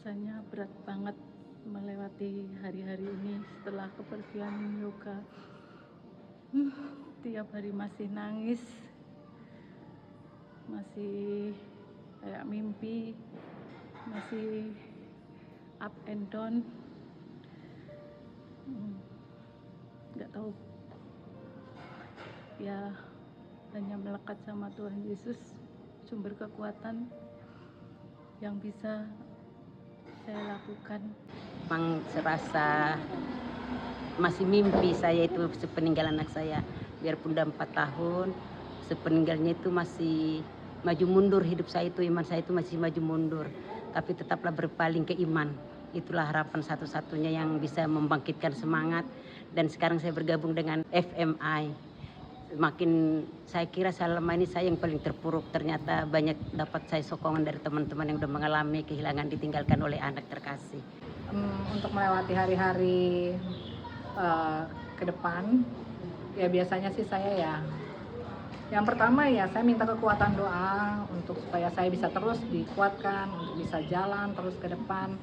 rasanya berat banget melewati hari-hari ini setelah kepergian Yoga. Tiap hari masih nangis, masih kayak mimpi, masih up and down. Nggak tahu, ya hanya melekat sama Tuhan Yesus, sumber kekuatan yang bisa saya lakukan. Memang serasa masih mimpi saya itu sepeninggal anak saya, biarpun udah 4 tahun sepeninggalnya itu masih maju mundur hidup saya itu, iman saya itu masih maju mundur, tapi tetaplah berpaling ke iman. Itulah harapan satu-satunya yang bisa membangkitkan semangat. Dan sekarang saya bergabung dengan FMI. Makin saya kira selama ini saya yang paling terpuruk, ternyata banyak dapat saya sokongan dari teman-teman yang udah mengalami kehilangan ditinggalkan oleh anak terkasih. Untuk melewati hari-hari ke depan, ya biasanya sih saya ya, yang pertama ya saya minta kekuatan doa untuk supaya saya bisa terus dikuatkan untuk bisa jalan terus ke depan,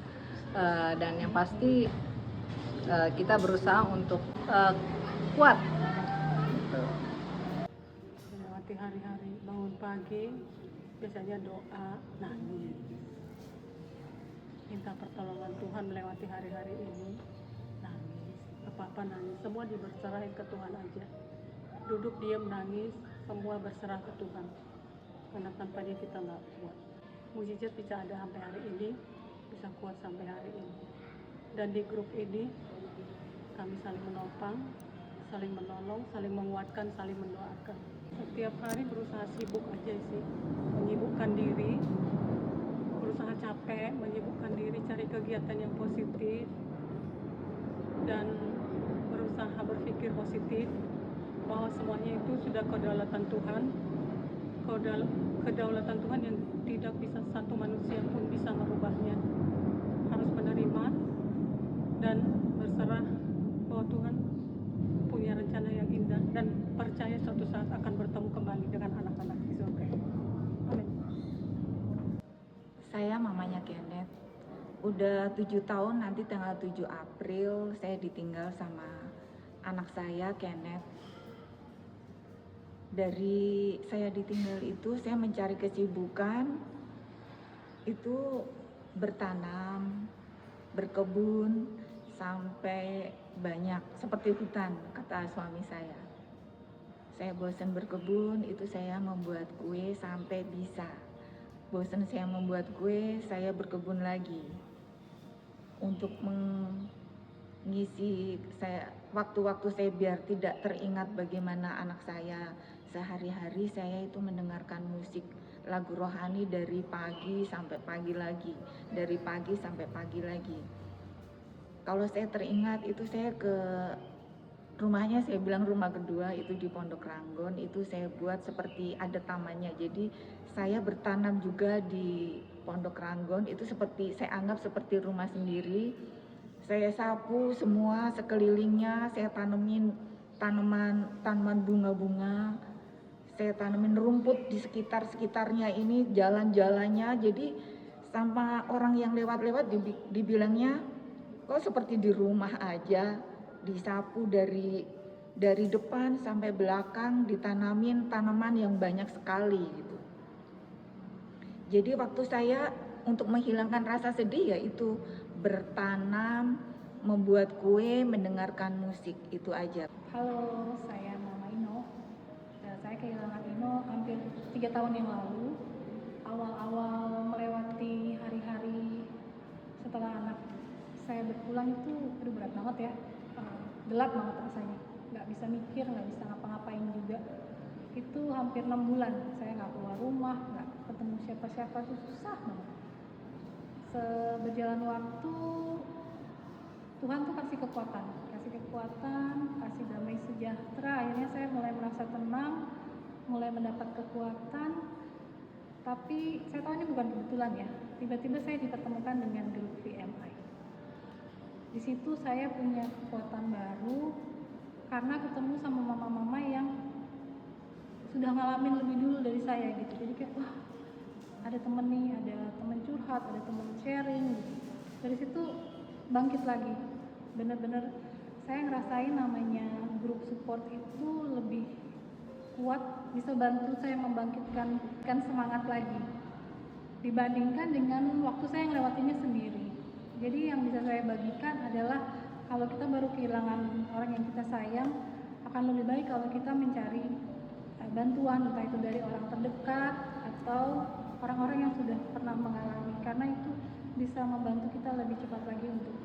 dan yang pasti kita berusaha untuk kuat. Melewati hari-hari, bangun pagi biasanya doa, nangis, minta pertolongan Tuhan melewati hari-hari ini, nangis, apa-apa nangis, semua diberserahin ke Tuhan aja. Duduk diam nangis, semua berserah ke Tuhan, karena tanpa Dia kita nggak kuat. Mujizat bisa ada sampai hari ini, bisa kuat sampai hari ini. Dan di grup ini kami saling menopang, saling menolong, saling menguatkan, saling mendoakan. Setiap hari berusaha sibuk aja sih, menyibukkan diri, berusaha capek, menyibukkan diri, cari kegiatan yang positif, dan berusaha berpikir positif, bahwa semuanya itu sudah kedaulatan Tuhan, kedaulatan Tuhan yang tidak bisa satu manusia pun bisa merubahnya. Harus menerima dan berserah bahwa Tuhan punya rencana yang indah, dan percaya suatu saat akan bertemu kembali dengan anak-anak di surga. Amin. Saya mamanya Kenneth. Udah 7 tahun, nanti tanggal 7 April saya ditinggal sama anak saya Kenneth. Dari saya ditinggal itu saya mencari kesibukan, itu bertanam, berkebun, sampai banyak seperti hutan, kata suami saya. Saya bosan berkebun, itu saya membuat kue sampai bisa. Bosan saya membuat kue, saya berkebun lagi. Untuk mengisi saya waktu-waktu saya biar tidak teringat bagaimana anak saya sehari-hari, saya itu mendengarkan musik lagu rohani dari pagi sampai pagi lagi, dari pagi sampai pagi lagi. Kalau saya teringat itu saya ke rumahnya, saya bilang rumah kedua itu di Pondok Ranggon, itu saya buat seperti ada tamannya. Jadi saya bertanam juga di Pondok Ranggon, itu seperti saya anggap seperti rumah sendiri. Saya sapu semua sekelilingnya, saya tanemin tanaman bunga-bunga, saya tanemin rumput di sekitarnya ini, jalan-jalannya. Jadi sama orang yang lewat-lewat dibilangnya, kok seperti di rumah aja, disapu dari depan sampai belakang, ditanamin tanaman yang banyak sekali gitu. Jadi waktu saya untuk menghilangkan rasa sedih yaitu bertanam, membuat kue, mendengarkan musik, itu aja. Halo, saya Mama Ino. Saya kehilangan Ino hampir 3 tahun yang lalu. Awal-awal melewati hari-hari setelah anak saya berpulang itu berat banget ya, gelap banget rasanya, nggak bisa mikir, nggak bisa ngapa-ngapain juga. Itu hampir 6 bulan saya nggak keluar rumah, nggak ketemu siapa-siapa, itu susah banget. Seberjalan waktu Tuhan tuh kasih kekuatan, kasih damai sejahtera. Akhirnya saya mulai merasa tenang, mulai mendapat kekuatan. Tapi saya tahu ini bukan kebetulan ya, tiba-tiba saya dipertemukan dengan grup VMI. Di situ saya punya kekuatan baru karena ketemu sama mama-mama yang sudah ngalamin lebih dulu dari saya gitu. Jadi kayak wah, ada temen nih, ada temen curhat, ada temen sharing gitu. dari situ bangkit lagi. Bener-bener saya ngerasain namanya grup support itu lebih kuat, bisa bantu saya membangkitkan semangat lagi dibandingkan dengan waktu saya ngelewatinnya sendiri. Jadi yang bisa saya bagikan adalah kalau kita baru kehilangan orang yang kita sayang, akan lebih baik kalau kita mencari bantuan, entah itu dari orang terdekat atau orang-orang yang sudah pernah mengalami, karena itu bisa membantu kita lebih cepat lagi untuk